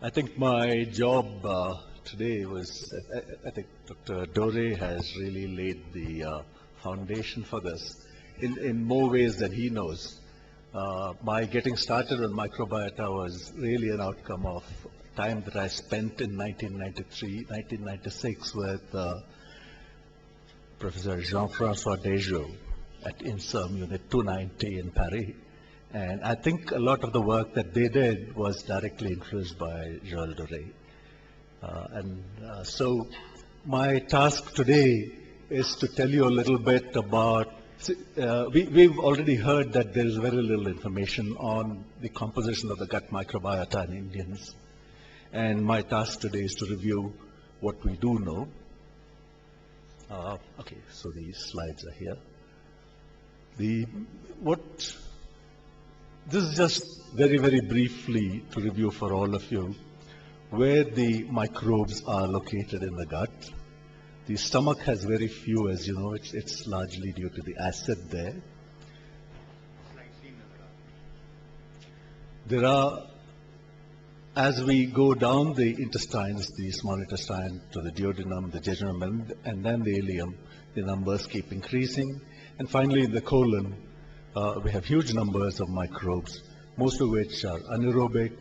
I think my job today was, I think Dr. Dore has really laid the foundation for this in more ways than he knows. My getting started on microbiota was really an outcome of time that I spent in 1993, 1996 with Professor Jean-François Dejeau at INSERM Unit 290 in Paris. And I think a lot of the work that they did was directly influenced by Joël Doré. So my task today is to tell you a little bit about, we've already heard that there is very little information on the composition of the gut microbiota in Indians. And my task today is to review what we do know. Okay, so these slides are here. This is just very, very briefly to review for all of you where the microbes are located in the gut. The stomach has very few, as you know, it's largely due to the acid there. There are, as we go down the intestines, the small intestine to the duodenum, the jejunum, and then the ileum, the numbers keep increasing. And finally, in the colon, we have huge numbers of microbes, most of which are anaerobic,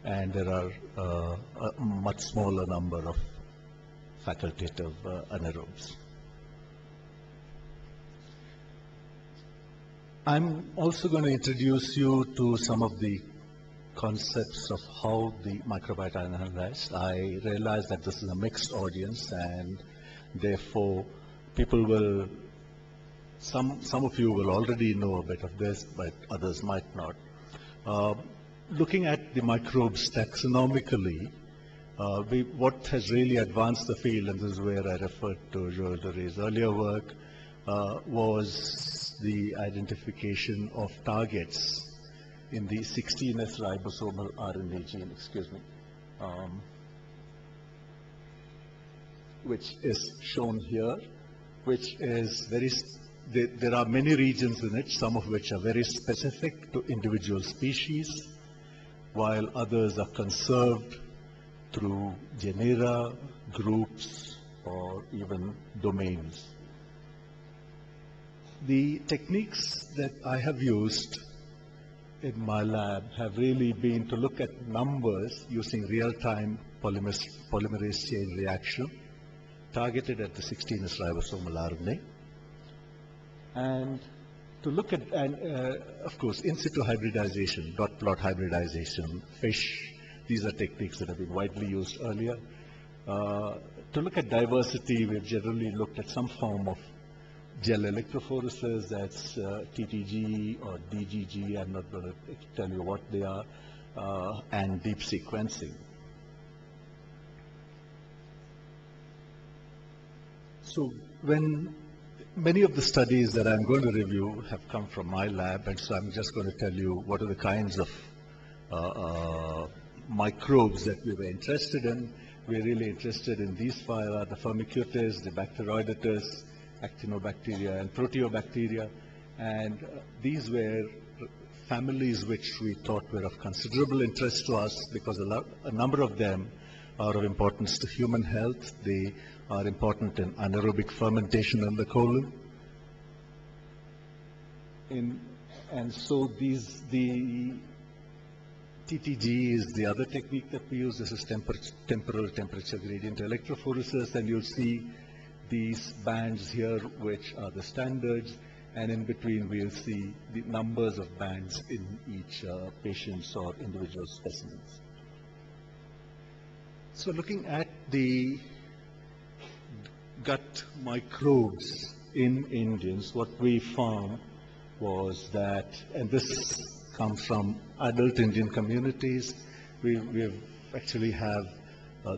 and there are a much smaller number of facultative anaerobes. I'm also going to introduce you to some of the concepts of how the microbiota are analyzed. I realize that this is a mixed audience, and therefore people will, some of you will already know a bit of this, but others might not. Looking at the microbes taxonomically, what has really advanced the field, and this is where I referred to Joël Doré's earlier work, was the identification of targets in the 16S ribosomal RNA gene, which is shown here, which is there are many regions in it, some of which are very specific to individual species, while others are conserved through genera, groups, or even domains. The techniques that I have used in my lab have really been to look at numbers using real-time polymerase chain reaction targeted at the 16S ribosomal RNA, and to look at, of course, in situ hybridization, dot plot hybridization, FISH. These are techniques that have been widely used earlier. To look at diversity, we've generally looked at some form of gel electrophoresis, that's TTG or DGG, I'm not going to tell you what they are, and deep sequencing. So when many of the studies that I'm going to review have come from my lab, and so I'm just going to tell you what are the kinds of microbes that we were interested in. We're really interested in these phyla, the Firmicutes, the Bacteroidetes, Actinobacteria, and Proteobacteria, and these were families which we thought were of considerable interest to us because a number of them are of importance to human health. They are important in anaerobic fermentation in the colon. And so the TTG is the other technique that we use. This is temporal temperature gradient electrophoresis, and you'll see these bands here, which are the standards, and in between we'll see the numbers of bands in each patient's or individual specimens. So looking at the gut microbes in Indians, what we found was that, and this comes from adult Indian communities, we actually have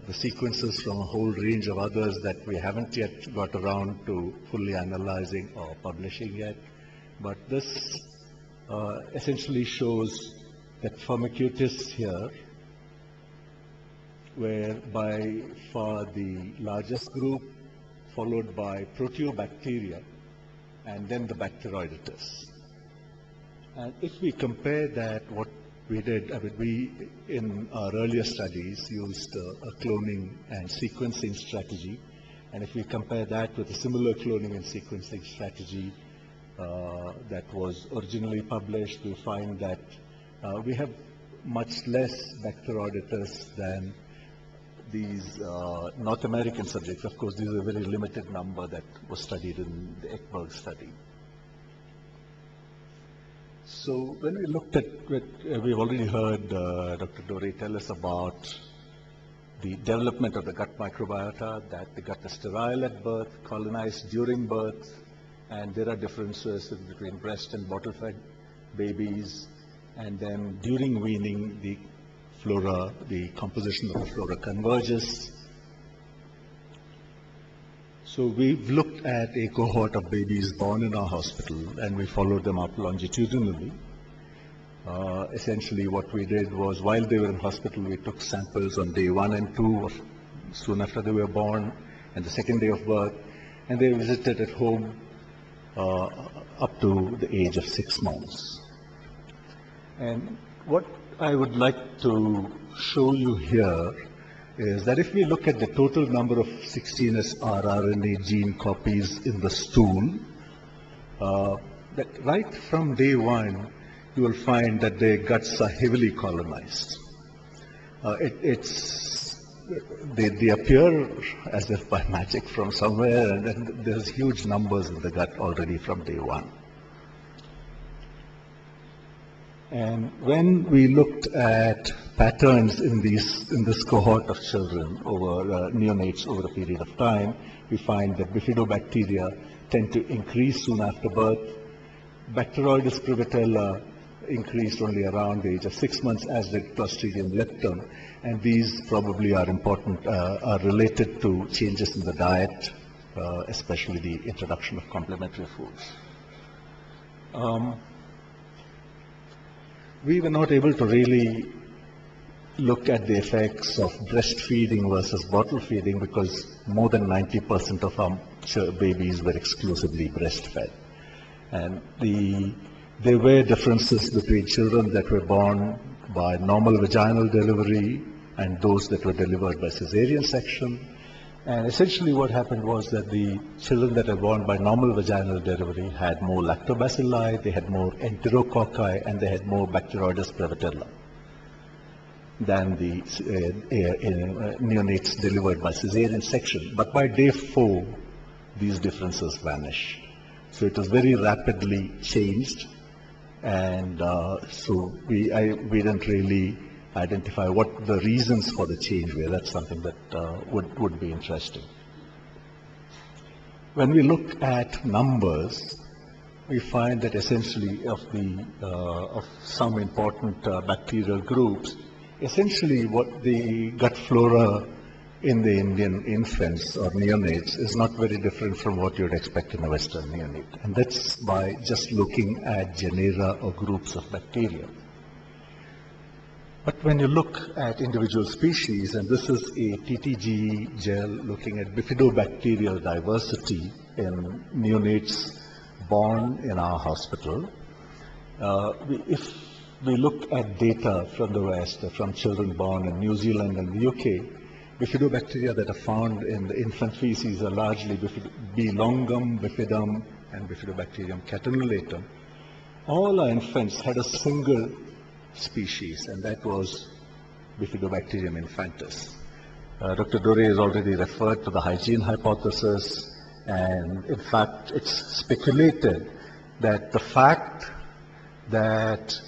the sequences from a whole range of others that we haven't yet got around to fully analyzing or publishing yet. But this essentially shows that Firmicutes here, where by far the largest group, followed by Proteobacteria, and then the Bacteroidetes. And if we compare that, what we in our earlier studies used a cloning and sequencing strategy, and if we compare that with a similar cloning and sequencing strategy that was originally published, we find that we have much less Bacteroidetes than these North American subjects. Of course, these are a very limited number that was studied in the Ekberg study. So when we looked at, we've already heard Dr. Dore tell us about the development of the gut microbiota, that the gut is sterile at birth, colonized during birth, and there are differences between breast and bottle-fed babies, and then during weaning, the flora, the composition of the flora converges. So we've looked at a cohort of babies born in our hospital, and we followed them up longitudinally. Essentially what we did was, while they were in hospital, we took samples on day 1 and 2, soon after they were born, and the second day of birth, and they visited at home up to the age of 6 months. And what I would like to show you here is that if we look at the total number of 16S rRNA gene copies in the stool, that right from day 1, you will find that their guts are heavily colonized. They appear as if by magic from somewhere, and then there's huge numbers in the gut already from day 1. And when we looked at patterns in this cohort of children over neonates over a period of time, we find that bifidobacteria tend to increase soon after birth. Bacteroides prevotella increased only around the age of 6 months, as did Clostridium lepton, and these probably are important, are related to changes in the diet, especially the introduction of complementary foods. We were not able to really look at the effects of breastfeeding versus bottle feeding because more than 90% of our babies were exclusively breastfed. And there were differences between children that were born by normal vaginal delivery and those that were delivered by cesarean section. And essentially what happened was that the children that were born by normal vaginal delivery had more lactobacilli, they had more enterococci, and they had more Bacteroides prevotella than the neonates delivered by cesarean section. But by day 4, these differences vanish. So it was very rapidly changed, and so we didn't really identify what the reasons for the change were. That's something that would be interesting. When we look at numbers, we find that essentially of some important bacterial groups, essentially what the gut flora in the Indian infants or neonates is not very different from what you'd expect in a Western neonate. And that's by just looking at genera or groups of bacteria. But when you look at individual species, and this is a TTG gel looking at bifidobacterial diversity in neonates born in our hospital, if we look at data from the West, from children born in New Zealand and the UK, bifidobacteria that are found in the infant feces are largely B. longum, bifidum, and bifidobacterium catenolatum. All our infants had a single species, and that was Bifidobacterium infantis. Dr. Dore has already referred to the hygiene hypothesis, and in fact it's speculated that the fact that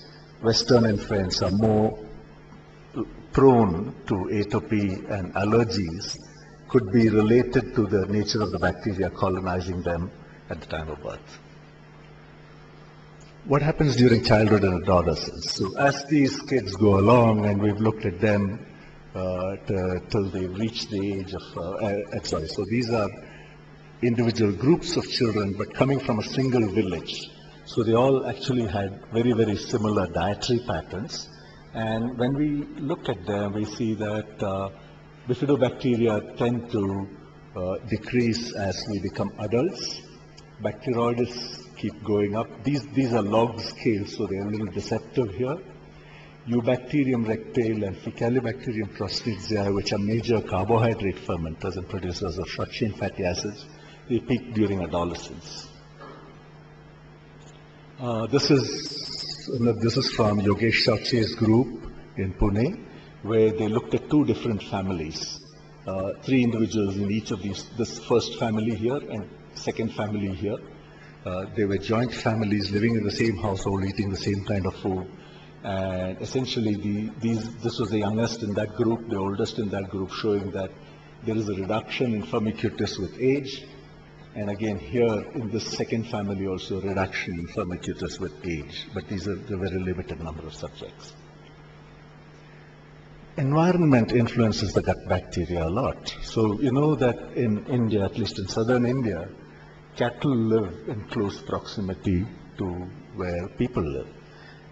Western infants are more prone to atopy and allergies could be related to the nature of the bacteria colonizing them at the time of birth. What happens during childhood and adolescence? So as these kids go along, and we've looked at them till they reach the age of, so these are individual groups of children, but coming from a single village. So they all actually had very, very similar dietary patterns. And when we look at them, we see that bifidobacteria tend to decrease as we become adults. Bacteroides keep going up. These are log scales, so they're a little deceptive here. Eubacterium rectale and Faecalibacterium prosnitziae, which are major carbohydrate fermenters and producers of short-chain fatty acids, they peak during adolescence. This is from Yogesh Chowche's group in Pune, where they looked at two different families, three individuals in each of these, this first family here and second family here. They were joint families living in the same household, eating the same kind of food. And essentially, this was the youngest in that group, the oldest in that group, showing that there is a reduction in firmicutes with age. And again, here in this second family also, reduction in firmicutes with age. But these are the very limited number of subjects. Environment influences the gut bacteria a lot. So you know that in India, at least in southern India, cattle live in close proximity to where people live.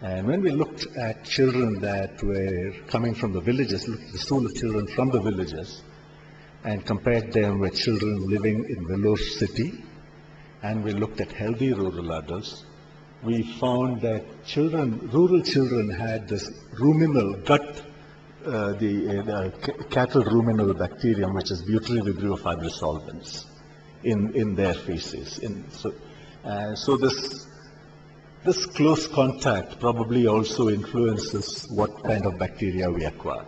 And when we looked at children that were coming from the villages, looked at the stool of children from the villages, and compared them with children living in Vellore city, and we looked at healthy rural adults, we found that rural children had this ruminal gut, the cattle ruminal bacterium, which is butyrovibrio fibrous solvents, in their feces. So this close contact probably also influences what kind of bacteria we acquire.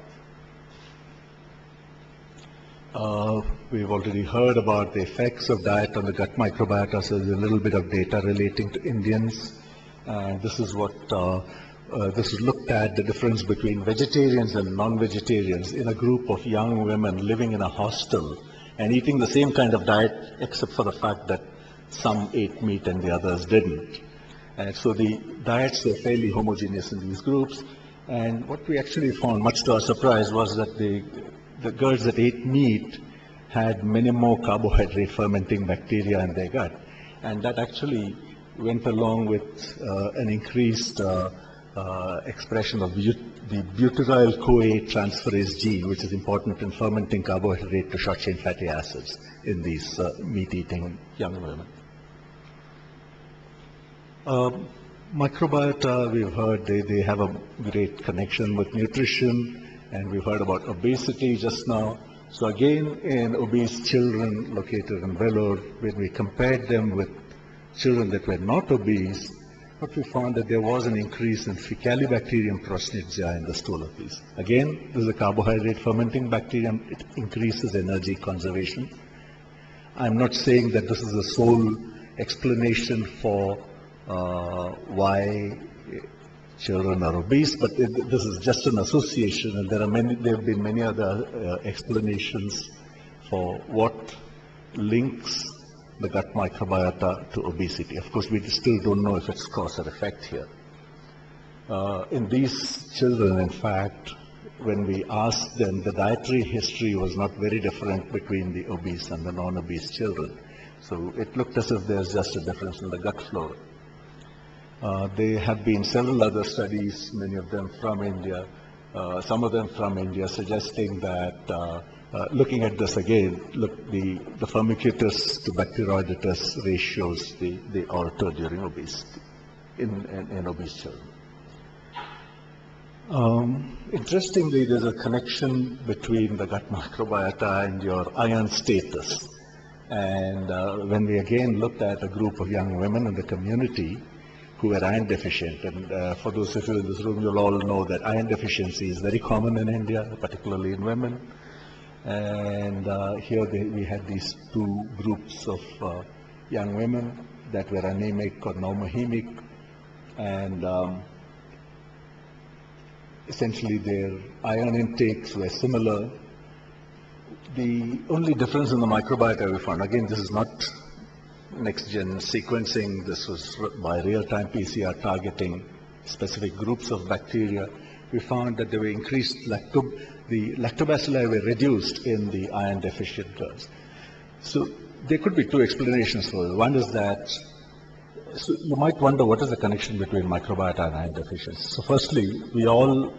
We've already heard about the effects of diet on the gut microbiota, so there's a little bit of data relating to Indians. This is what this is looked at, the difference between vegetarians and non-vegetarians in a group of young women living in a hostel and eating the same kind of diet, except for the fact that some ate meat and the others didn't. And so the diets were fairly homogeneous in these groups. And what we actually found, much to our surprise, was that the girls that ate meat had many more carbohydrate fermenting bacteria in their gut. And that actually went along with an increased expression of the butyryl-CoA transferase gene, which is important in fermenting carbohydrate to short-chain fatty acids in these meat-eating young women. Microbiota, we've heard they have a great connection with nutrition, and we've heard about obesity just now. So again, in obese children located in Vellore, when we compared them with children that were not obese, what we found that there was an increase in Faecalibacterium prosnitziae in the stool of these. Again, this is a carbohydrate fermenting bacterium. It increases energy conservation. I'm not saying that this is the sole explanation for why children are obese, but this is just an association, and there have been many other explanations for what links the gut microbiota to obesity. Of course, we still don't know if it's cause or effect here. In these children, in fact, when we asked them, the dietary history was not very different between the obese and the non-obese children. So it looked as if there's just a difference in the gut flora. There have been several other studies, many of them from India, some of them from India, suggesting that, looking at this again, look, the firmicutes to bacteroidetes ratios, they alter during obesity, in obese children. Interestingly, there's a connection between the gut microbiota and your iron status. And when we again looked at a group of young women in the community who were iron deficient, and for those of you in this room, you'll all know that iron deficiency is very common in India, particularly in women. And here we had these two groups of young women that were anemic or normohemic, and essentially their iron intakes were similar. The only difference in the microbiota we found, again, this is not next-gen sequencing, this was by real-time PCR targeting specific groups of bacteria. We found that there were increased the lactobacilli were reduced in the iron deficient girls. So there could be two explanations for it. One is that, so you might wonder what is the connection between microbiota and iron deficiency. So firstly, we all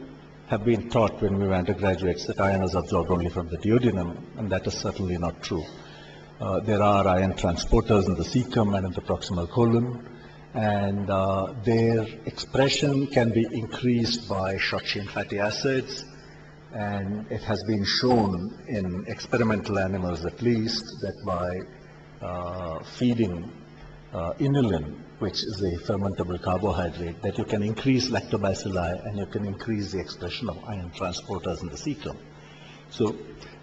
have been taught when we were undergraduates that iron is absorbed only from the duodenum, and that is certainly not true. There are iron transporters in the cecum and in the proximal colon, and their expression can be increased by short-chain fatty acids, and it has been shown in experimental animals at least that by feeding inulin, which is a fermentable carbohydrate, that you can increase lactobacilli and you can increase the expression of iron transporters in the cecum. So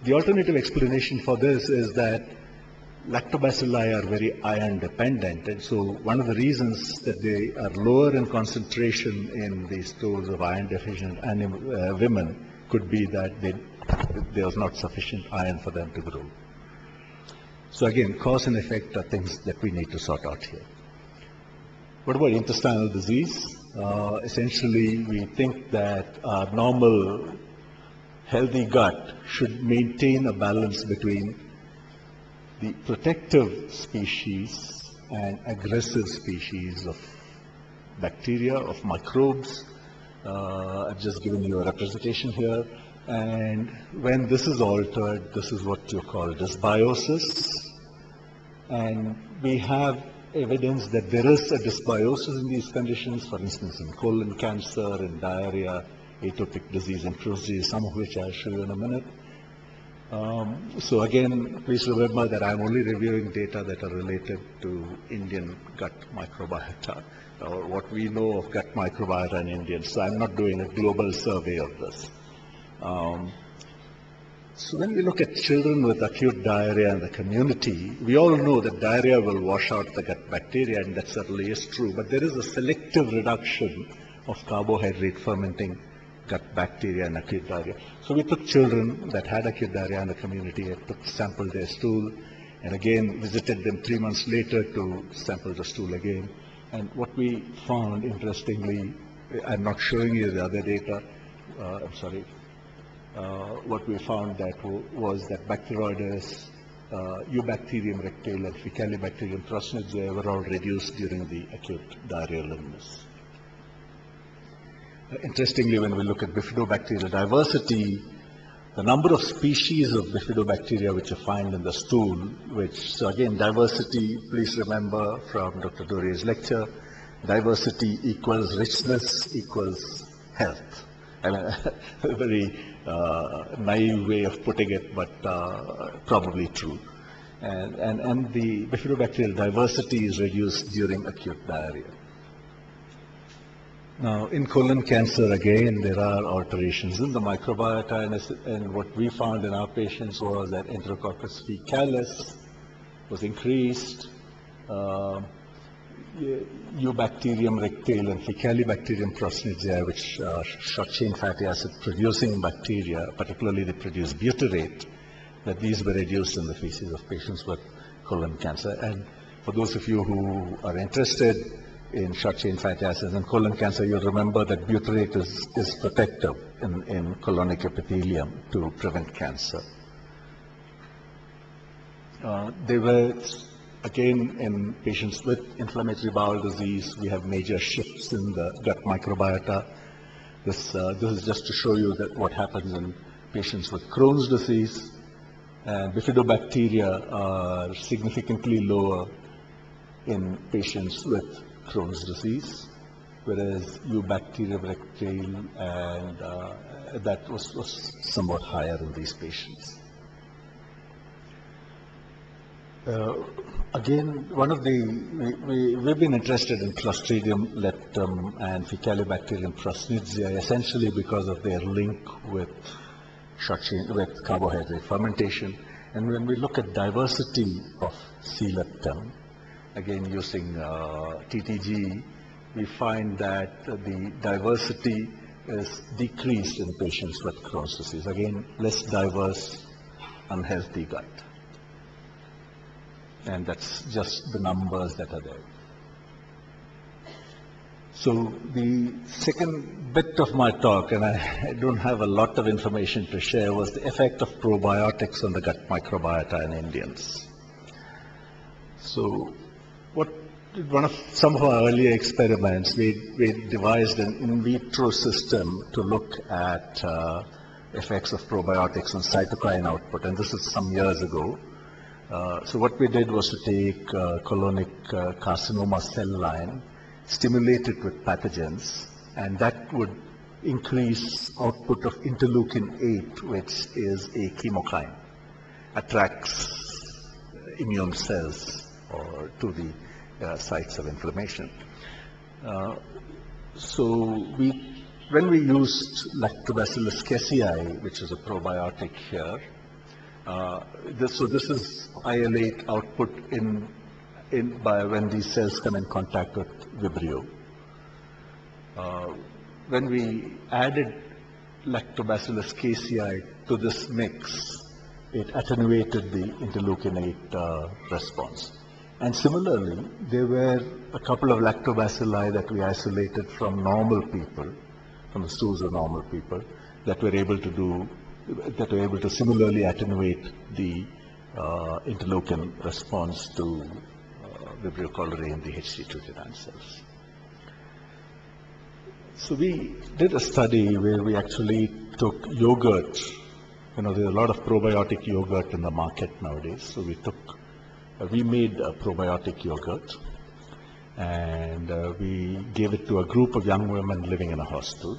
the alternative explanation for this is that lactobacilli are very iron dependent, and so one of the reasons that they are lower in concentration in the stores of iron deficient women could be that there was not sufficient iron for them to grow. So again, cause and effect are things that we need to sort out here. What about intestinal disease? Essentially, we think that our normal healthy gut should maintain a balance between the protective species and aggressive species of bacteria, of microbes. I've just given you a representation here. And when this is altered, this is what you call dysbiosis. And we have evidence that there is a dysbiosis in these conditions, for instance, in colon cancer, in diarrhea, atopic disease, and Crohn's disease, some of which I'll show you in a minute. So again, please remember that I'm only reviewing data that are related to Indian gut microbiota, or what we know of gut microbiota in Indians. So I'm not doing a global survey of this. So when we look at children with acute diarrhea in the community, we all know that diarrhea will wash out the gut bacteria, and that certainly is true, but there is a selective reduction of carbohydrate fermenting gut bacteria in acute diarrhea. So we took children that had acute diarrhea in the community and sampled their stool, and again visited them 3 months later to sample the stool again. And what we found, interestingly, I'm not showing you the other data, what we found was that Bacteroides, Eubacterium rectale, and Faecalibacterium prosnitziae were all reduced during the acute diarrheal illness. Interestingly, when we look at bifidobacterial diversity, the number of species of bifidobacteria which you find in the stool, so again, diversity, please remember from Dr. Dore's lecture, diversity equals richness equals health. I mean, a very naive way of putting it, but probably true. And the bifidobacterial diversity is reduced during acute diarrhea. Now, in colon cancer, again, there are alterations in the microbiota, and what we found in our patients was that Enterococcus faecalis was increased, Eubacterium rectale and Faecalibacterium prosnitziae, which are short-chain fatty acid producing bacteria, particularly they produce butyrate, that these were reduced in the feces of patients with colon cancer. And for those of you who are interested in short-chain fatty acids and colon cancer, you'll remember that butyrate is protective in colonic epithelium to prevent cancer. They were, again, in patients with inflammatory bowel disease, we have major shifts in the gut microbiota. This is just to show you that what happens in patients with Crohn's disease. And bifidobacteria are significantly lower in patients with Crohn's disease, whereas Eubacterium rectale and that was somewhat higher in these patients. Again, we've been interested in Clostridium lectum and Faecalibacterium prosnitziae essentially because of their link with with carbohydrate fermentation. And when we look at diversity of C. leptum, again using TTG, we find that the diversity is decreased in patients with Crohn's disease. Again, less diverse, unhealthy gut. And that's just the numbers that are there. So the second bit of my talk, and I don't have a lot of information to share, was the effect of probiotics on the gut microbiota in Indians. So some of our earlier experiments, we devised an in vitro system to look at effects of probiotics on cytokine output, and this is some years ago. So what we did was to take colonic carcinoma cell line stimulate it with pathogens, and that would increase output of interleukin-8, which is a chemokine, attracts immune cells or to the sites of inflammation. When we used Lactobacillus casei, which is a probiotic here, this is IL-8 output by when these cells come in contact with Vibrio. When we added Lactobacillus casei to this mix, it attenuated the interleukin-8 response. And similarly, there were a couple of lactobacilli that we isolated from normal people, from the stools of normal people, that were able to similarly attenuate the interleukin response to Vibrio cholerae in the HT2 cells. So we did a study where we actually took yogurt. There's a lot of probiotic yogurt in the market nowadays. So we made a probiotic yogurt, and we gave it to a group of young women living in a hostel.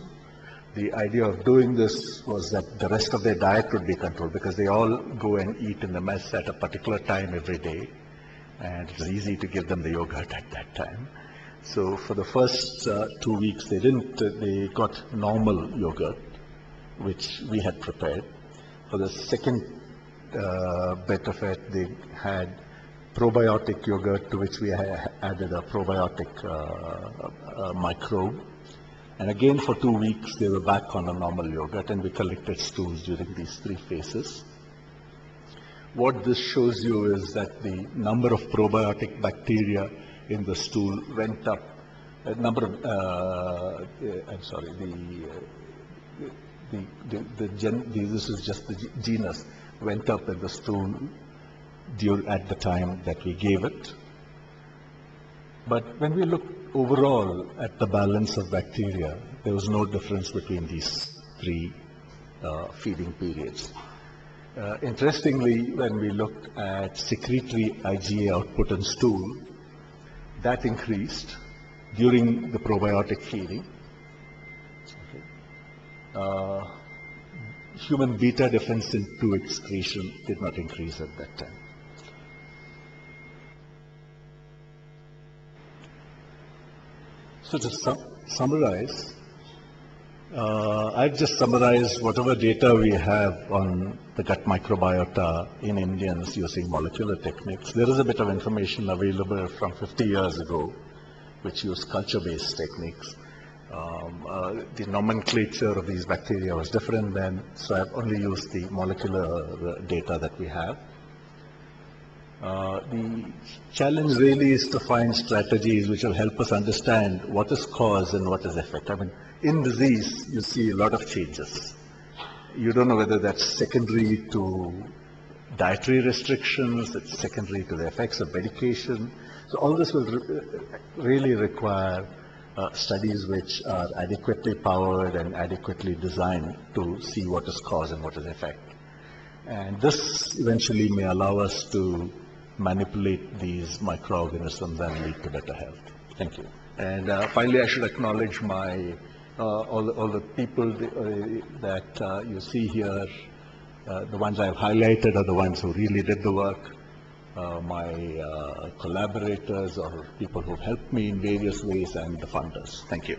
The idea of doing this was that the rest of their diet would be controlled, because they all go and eat in the mess at a particular time every day, and it was easy to give them the yogurt at that time. So for the first 2 weeks, they got normal yogurt, which we had prepared. For the second bit of it, they had probiotic yogurt, to which we added a probiotic microbe. And again, for 2 weeks, they were back on a normal yogurt, and we collected stools during these 3 phases. What this shows you is that the number of probiotic bacteria in the stool went up. This is just the genus, went up in the stool at the time that we gave it. But when we look overall at the balance of bacteria, there was no difference between these 3 feeding periods. Interestingly, when we looked at secretory IgA output in stool, that increased during the probiotic feeding. Human beta defensin 2 excretion did not increase at that time. So to summarize, I've just summarized whatever data we have on the gut microbiota in Indians using molecular techniques. There is a bit of information available from 50 years ago, which used culture-based techniques. The nomenclature of these bacteria was different then, so I've only used the molecular data that we have. The challenge really is to find strategies which will help us understand what is cause and what is effect. I mean, in disease, you see a lot of changes. You don't know whether that's secondary to dietary restrictions, it's secondary to the effects of medication. So all this will really require studies which are adequately powered and adequately designed to see what is cause and what is effect. And this eventually may allow us to manipulate these microorganisms and lead to better health. Thank you. And finally, I should acknowledge all the people that you see here. The ones I've highlighted are the ones who really did the work. My collaborators or people who helped me in various ways, and the funders. Thank you.